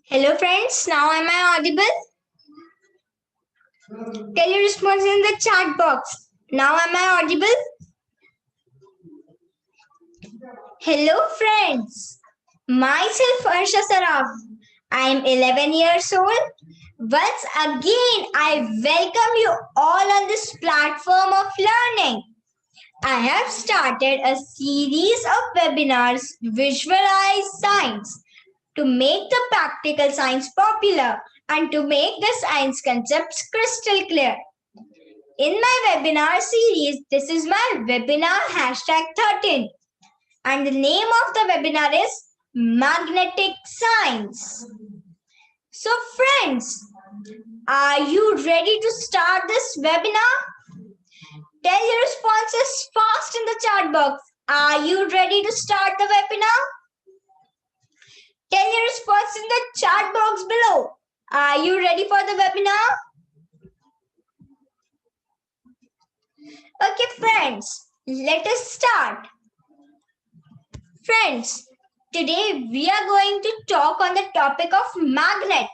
Hello friends, now am I audible? Tell your response in the chat box. Now am I audible? Hello friends, myself Arsha Saraf. I am 11 years old. Once again, I welcome you all on this platform of learning. I have started a series of webinars, Visualize Science, to make the practical science popular and to make the science concepts crystal clear. In my webinar series, this is my webinar hashtag 13 and the name of the webinar is Magnetic Science. So friends, are you ready to start this webinar? Tell your responses fast in the chat box. Are you ready to start the webinar? Tell your response in the chat box below. Are you ready for the webinar? Okay, friends, let us start. Friends, today we are going to talk on the topic of magnet.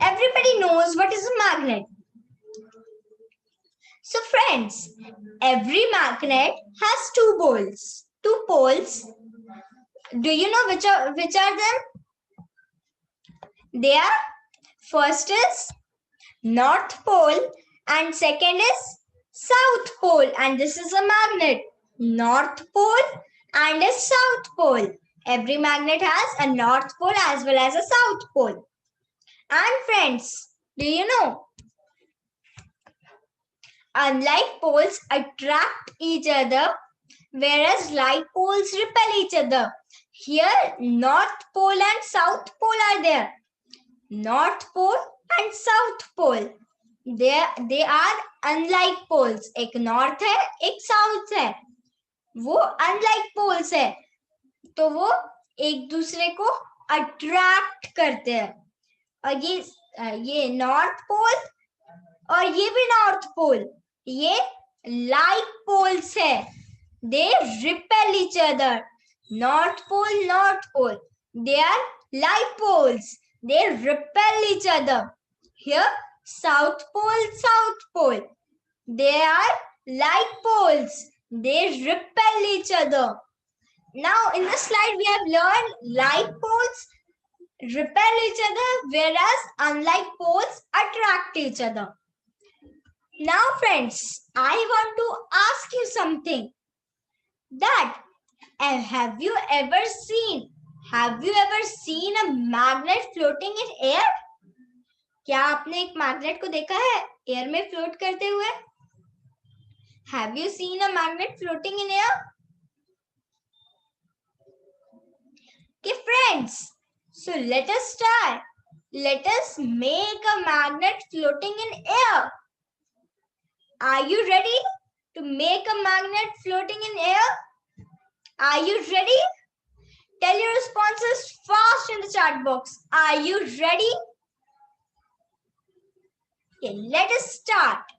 Everybody knows what is a magnet. So friends, every magnet has two poles. Two poles. Do you know which are them? They are, first is North Pole and second is South Pole, and this is a magnet. North Pole and a South Pole. Every magnet has a North Pole as well as a South Pole. And friends, do you know? Unlike poles attract each other, whereas like poles repel each other. Here, North Pole and South Pole are there. North Pole and South Pole. they are unlike poles. एक north है एक south है, वो unlike poles है, तो वो एक दूसरे को अट्रैक्ट करते हैं. और ये नॉर्थ पोल और ये भी नॉर्थ पोल, ये लाइक पोल्स है. They repel each other. North pole they are like poles. They repel each other. Here, South Pole. They are like poles. They repel each other. Now, in this slide, we have learned like poles repel each other, whereas unlike poles attract each other. Now, friends, I want to ask you something. That have you ever seen a magnet floating in air? क्या आपने एक magnet को देखा है air में float करते हुए? Have you seen a magnet floating in air? Okay, friends. So let us start. Let us make a magnet floating in air. Are you ready to make a magnet floating in air? Are you ready? Tell your responses fast in the chat box. Are you ready? Okay, let us start.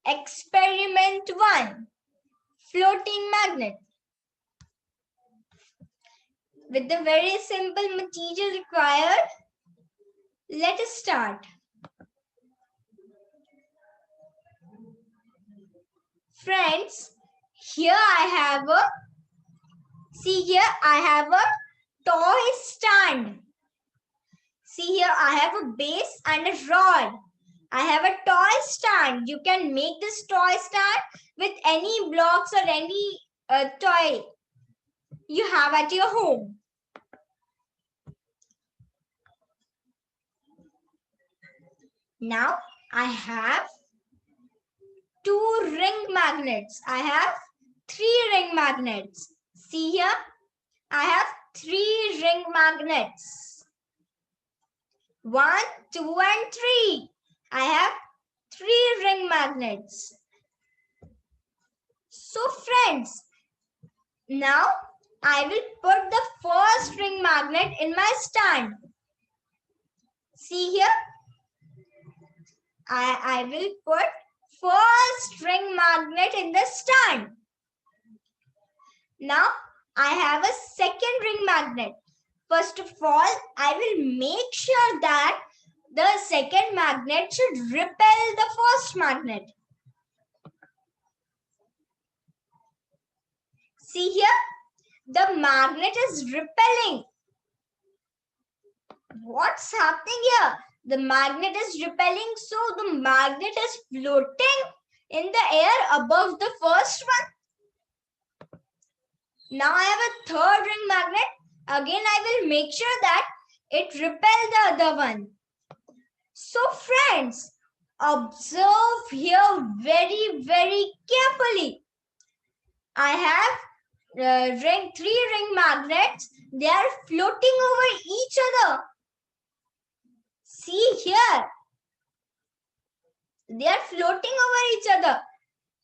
Experiment 1. Floating magnet. With the very simple material required, let us start. Friends, here I have a toy stand. See here, I have a base and a rod. I have a toy stand. You can make this toy stand with any blocks or any toy you have at your home. Now, I have 2 ring magnets. I have 3 ring magnets. See here, I have 3 ring magnets. 1, 2, and 3. I have 3 ring magnets. So friends, now I will put the first ring magnet in my stand. See here, I will put first ring magnet in the stand. Now I have a second ring magnet. First of all, I will make sure that the second magnet should repel the first magnet. See here, the magnet is repelling. What's happening here? The magnet is repelling, so the magnet is floating in the air above the first one. Now I have a third ring magnet. Again, I will make sure that it repels the other one. So friends, observe here very, very carefully. I have three ring magnets. They are floating over each other. See here. They are floating over each other.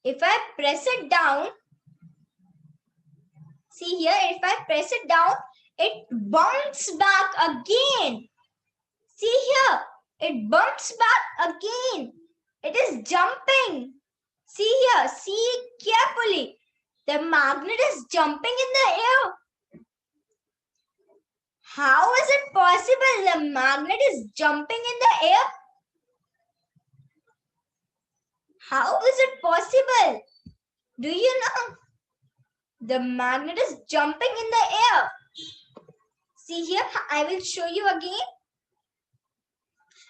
If I press it down, see here, if I press it down, it bumps back again. See here, it bumps back again. It is jumping. See here, see carefully. The magnet is jumping in the air. How is it possible the magnet is jumping in the air? How is it possible? Do you know? The magnet is jumping in the air. See here, I will show you again.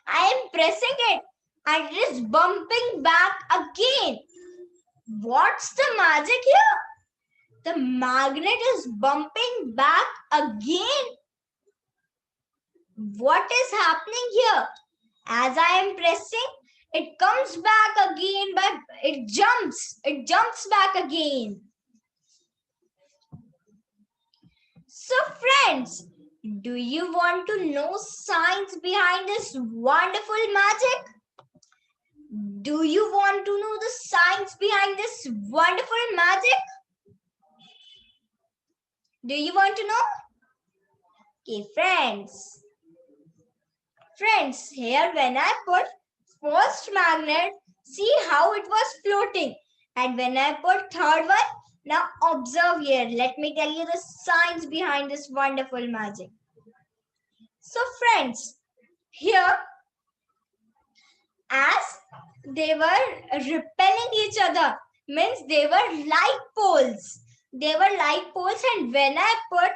I am pressing it and it is bumping back again. What's the magic here? The magnet is bumping back again. What is happening here? As I am pressing, it comes back again, but it jumps back again. So friends, do you want to know science behind this wonderful magic? Do you want to know the science behind this wonderful magic? Do you want to know? Okay, friends. Friends, here when I put first magnet, see how it was floating. And when I put third one, now observe here. Let me tell you the science behind this wonderful magic. So friends, here as they were repelling each other, means they were like poles. They were like poles, and when I put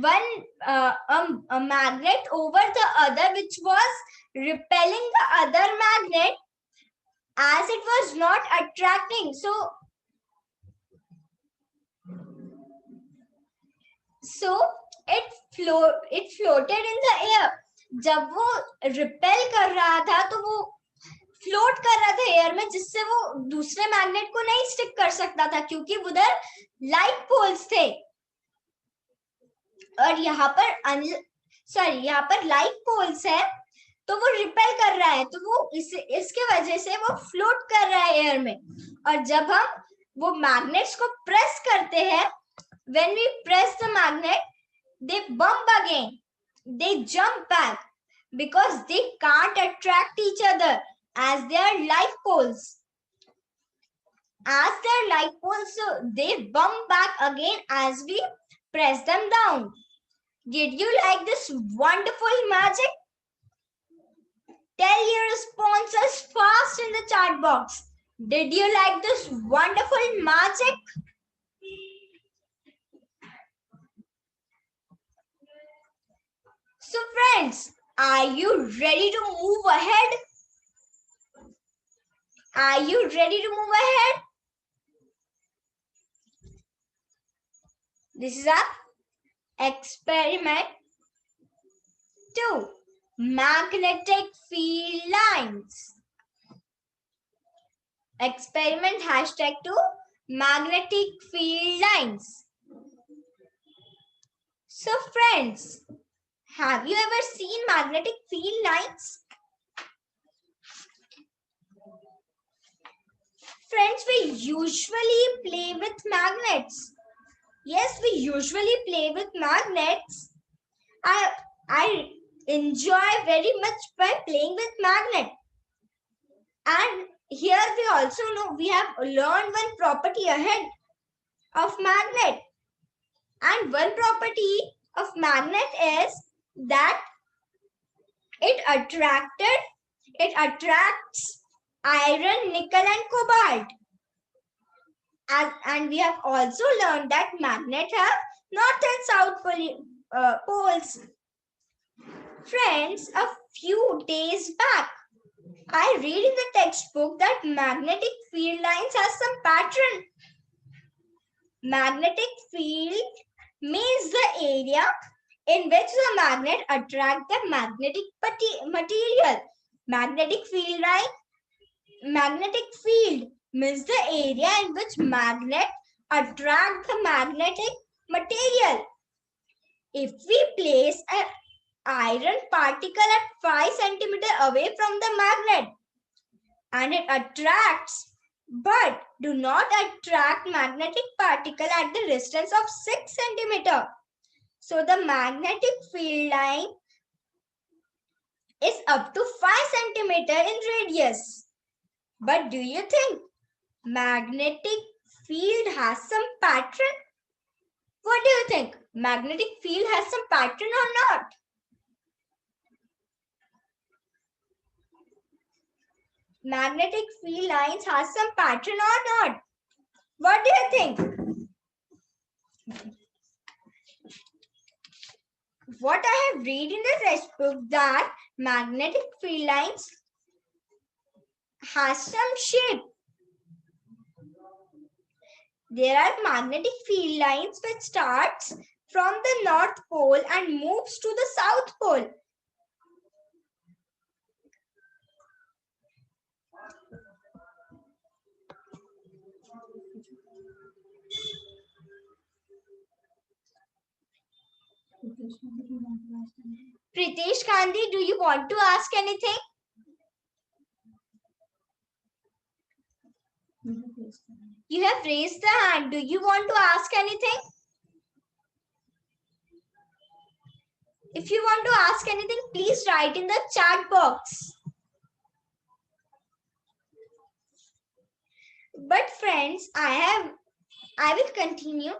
a magnet over the other which was repelling the other magnet, as it was not attracting, so it floated in the air. जब वो repel कर रहा था तो वो float कर रहा था एयर में, जिससे वो दूसरे मैग्नेट को नहीं स्टिक कर सकता था क्योंकि उधर लाइक पोल्स थे। और यहाँ पर लाइक पोल्स है तो वो रिपेल कर रहा है, तो वो इसके वजह से वो फ्लोट कर रहा है एयर में। और जब हम वो मैग्नेट्स को प्रेस करते हैं, when we press the magnet, they bump again, they jump back because they can't attract each other as they are like poles. As they are like poles, so they bump back again as we press them down. Did you like this wonderful magic? Tell your responses fast in the chat box. Did you like this wonderful magic? So friends, are you ready to move ahead? Are you ready to move ahead? This is our experiment 2. Magnetic field lines. Experiment #2. Magnetic field lines. So friends, have you ever seen magnetic field lines? Friends, we usually play with magnets. Yes, we usually play with magnets. I enjoy very much by playing with magnet. And here we also know we have learned one property ahead of magnet. And one property of magnet is that it attracts iron, nickel and cobalt. And we have also learned that magnets have north and south poles. Friends, a few days back, I read in the textbook that magnetic field lines have some pattern. Magnetic field means the area in which the magnet attracts the magnetic material. Magnetic field means the area in which magnet attract the magnetic material. If we place an iron particle at 5 cm away from the magnet and it attracts, but do not attract magnetic particle at the distance of 6 cm. So the magnetic field line is up to 5 cm in radius. But do you think magnetic field has some pattern? What do you think? Magnetic field has some pattern or not? Magnetic field lines has some pattern or not? What do you think? What I have read in the textbook that magnetic field lines has some shape. There are magnetic field lines which starts from the North Pole and moves to the South Pole. Pritesh Gandhi, do you want to ask anything? You have raised the hand. Do you want to ask anything? If you want to ask anything, please write in the chat box. But friends, I will continue.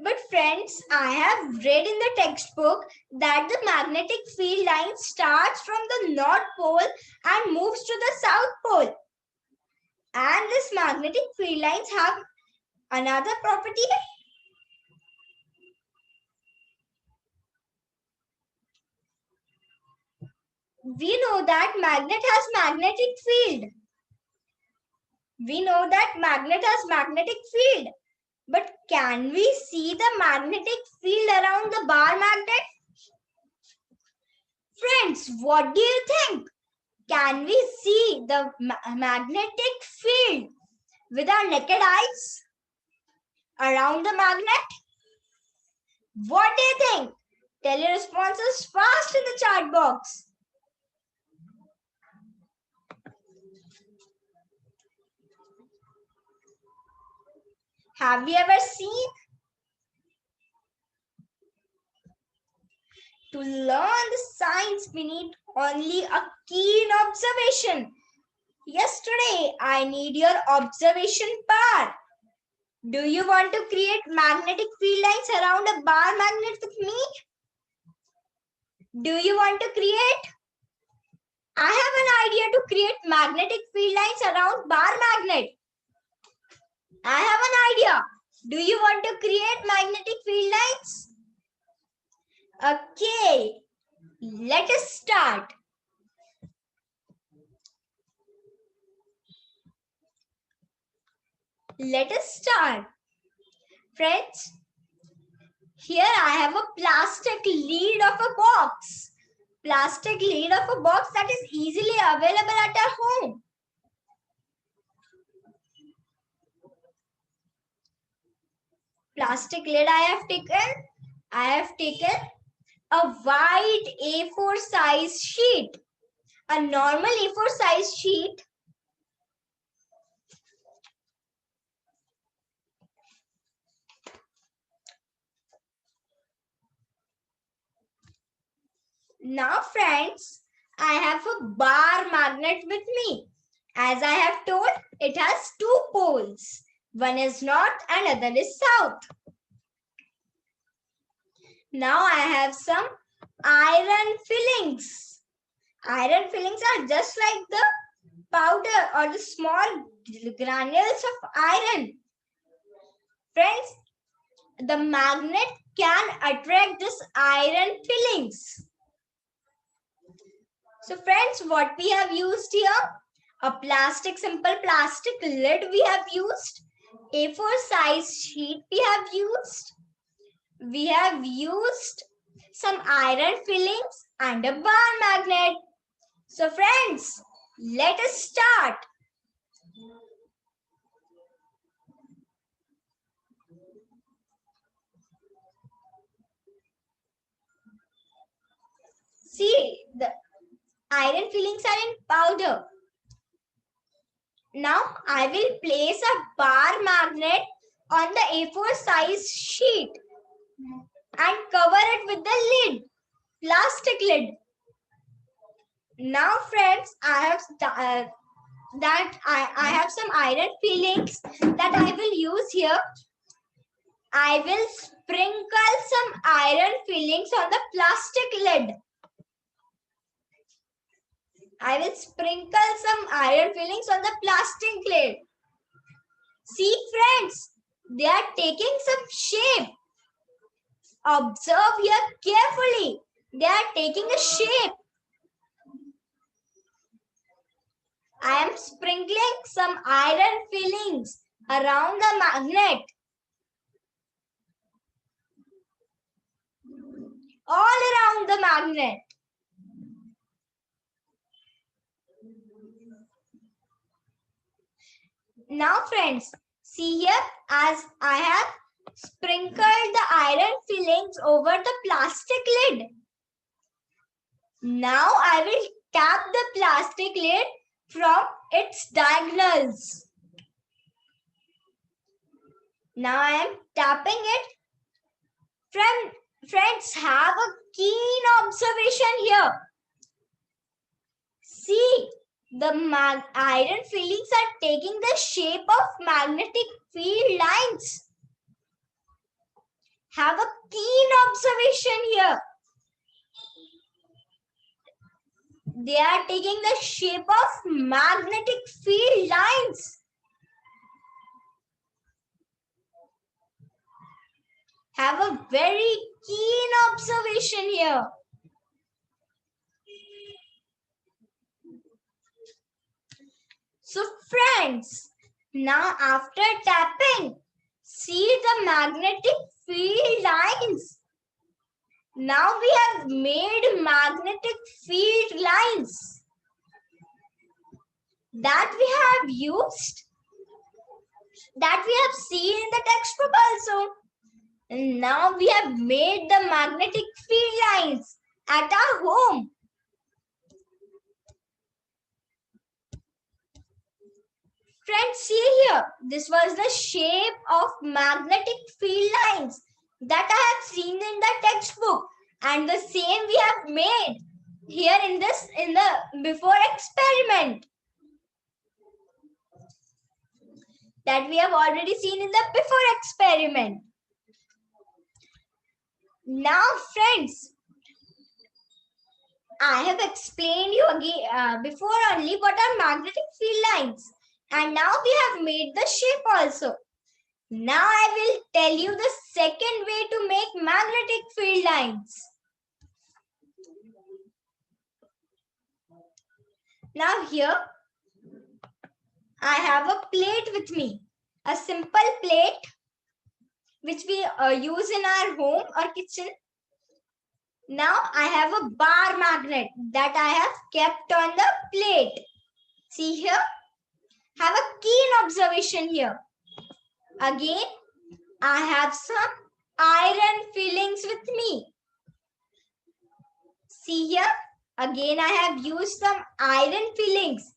But friends, I have read in the textbook that the magnetic field line starts from the North Pole and moves to the South Pole. And this magnetic field lines have another property. We know that magnet has magnetic field. We know that magnet has magnetic field. But can we see the magnetic field around the bar magnet? Friends, what do you think? Can we see the magnetic field with our naked eyes around the magnet? What do you think? Tell your responses fast in the chat box. Have you ever seen? To learn the science, we need only a keen observation. Yesterday, I need your observation power. Do you want to create magnetic field lines around a bar magnet with me? Do you want to create? I have an idea to create magnetic field lines around bar magnet. I have an idea. Do you want to create magnetic field lines? Okay, let us start. Let us start. Friends, here I have a plastic lid of a box. Plastic lid of a box that is easily available at our home. Plastic lid I have taken a white A4 size sheet. A normal A4 size sheet. Now friends, I have a bar magnet with me. As I have told, it has two poles. One is north and other is south. Now I have some iron fillings. Iron fillings are just like the powder or the small granules of iron. Friends, the magnet can attract this iron fillings. So friends, what we have used here? A simple plastic lid we have used. A4 size sheet we have used. We have used some iron fillings and a bar magnet. So friends, let us start. See, the iron fillings are in powder. Now I will place a bar magnet on the A4 size sheet and cover it with the lid, plastic lid. Now friends, I have some iron fillings that I will use here. I will sprinkle some iron fillings on the plastic lid. I will sprinkle some iron fillings on the plastic lid. See friends, they are taking some shape. Observe here carefully. They are taking a shape. I am sprinkling some iron fillings around the magnet. All around the magnet. Now friends, see here, as I have sprinkled the iron fillings over the plastic lid. Now I will tap the plastic lid from its diagonals. Now I am tapping it. Friends, have a keen observation here. See, the iron fillings are taking the shape of magnetic field lines. Have a keen observation here. They are taking the shape of magnetic field lines. Have a very keen observation here. So friends, now after tapping, see the magnetic field lines. Now we have made magnetic field lines that we have used, that we have seen in the textbook also. And now we have made the magnetic field lines at our home. Friends, see here. This was the shape of magnetic field lines that I have seen in the textbook. And the same we have made here in the before experiment. That we have already seen in the before experiment. Now friends, I have explained you again before only what are magnetic field lines. And now we have made the shape also. Now I will tell you the second way to make magnetic field lines. Now here, I have a plate with me. A simple plate which we use in our home or kitchen. Now I have a bar magnet that I have kept on the plate. See here? Have a keen observation here. Again, I have some iron fillings with me. See here? Again, I have used some iron fillings.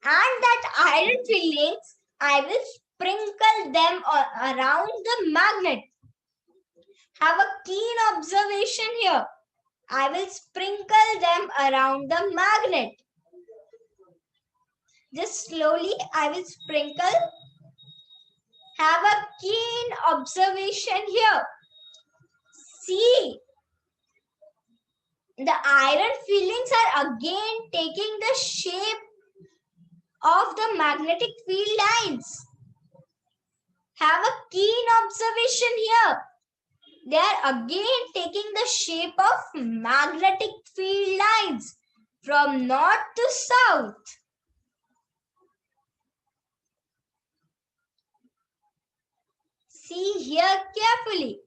And that iron fillings, I will sprinkle them around the magnet. Have a keen observation here. I will sprinkle them around the magnet. Just slowly I will sprinkle Have a keen observation here. See, the iron fillings are again taking the shape of the magnetic field lines. Have a keen observation here. They are again taking the shape of magnetic field lines from north to south. See here carefully.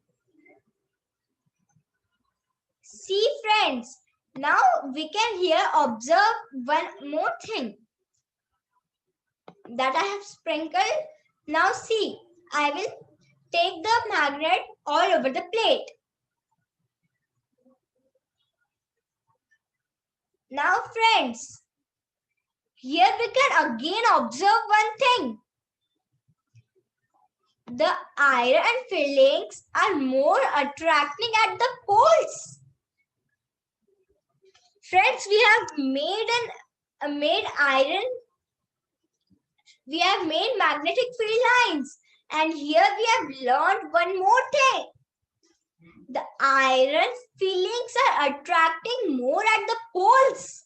See friends, now we can here observe one more thing that I have sprinkled. Now see, I will take the magnet all over the plate. Now friends, here we can again observe one thing. The iron fillings are more attracting at the poles. Friends, we have made iron. We have made magnetic field lines. And here we have learned one more thing. The iron fillings are attracting more at the poles.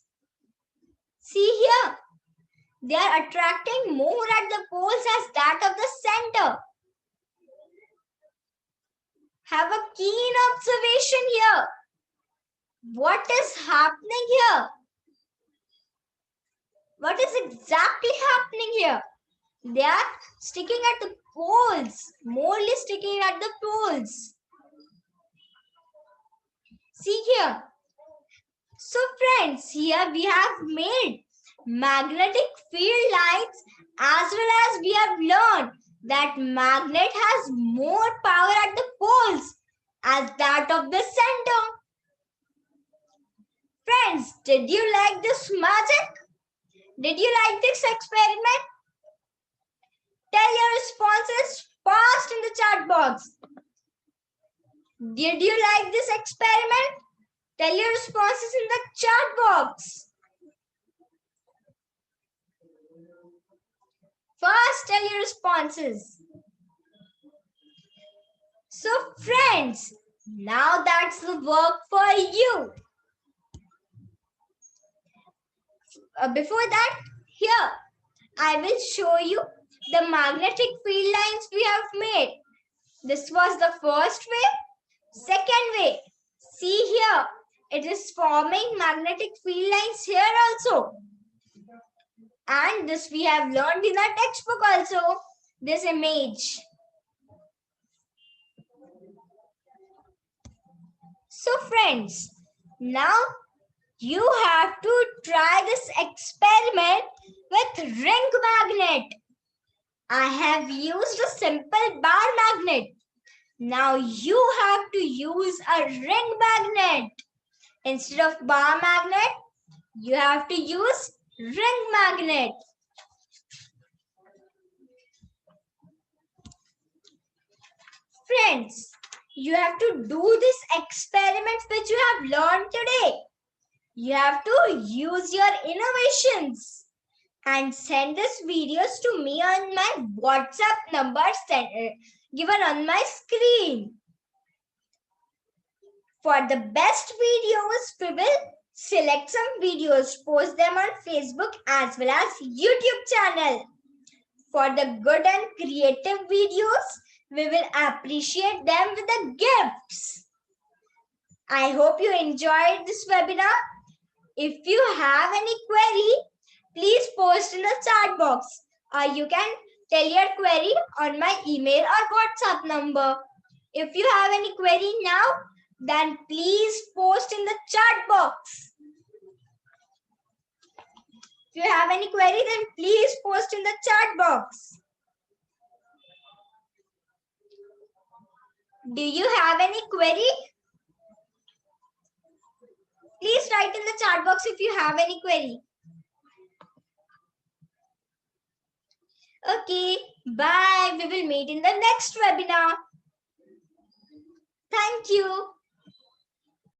See here. They are attracting more at the poles as that of the center. Have a keen observation here. What is happening here? What is exactly happening here? They are sticking at the poles, morely sticking at the poles. See here. So friends, here we have made magnetic field lines as well as we have learned that magnet has more power at the poles as that of the center. Friends, did you like this magic? Did you like this experiment? Tell your responses fast in the chat box. Did you like this experiment? Tell your responses in the chat box. First, tell your responses. So friends, now that's the work for you. Before that, here, I will show you the magnetic field lines we have made. This was the first way. Second way, see here, it is forming magnetic field lines here also. And this we have learned in our textbook also, this image. So friends, now you have to try this experiment with ring magnet. I have used a simple bar magnet. Now you have to use a ring magnet. Instead of bar magnet, you have to use ring magnet. Friends, you have to do this experiment which you have learned today. You have to use your innovations and send these videos to me on my WhatsApp number given on my screen. For the best videos, we will select some videos, post them on Facebook as well as YouTube channel. For the good and creative videos, we will appreciate them with the gifts. I hope you enjoyed this webinar. If you have any query, please post in the chat box, or you can tell your query on my email or WhatsApp number. If you have any query now, then please post in the chat box. If you have any query, then please post in the chat box. Do you have any query? Please write in the chat box if you have any query. Okay, bye. We will meet in the next webinar. Thank you.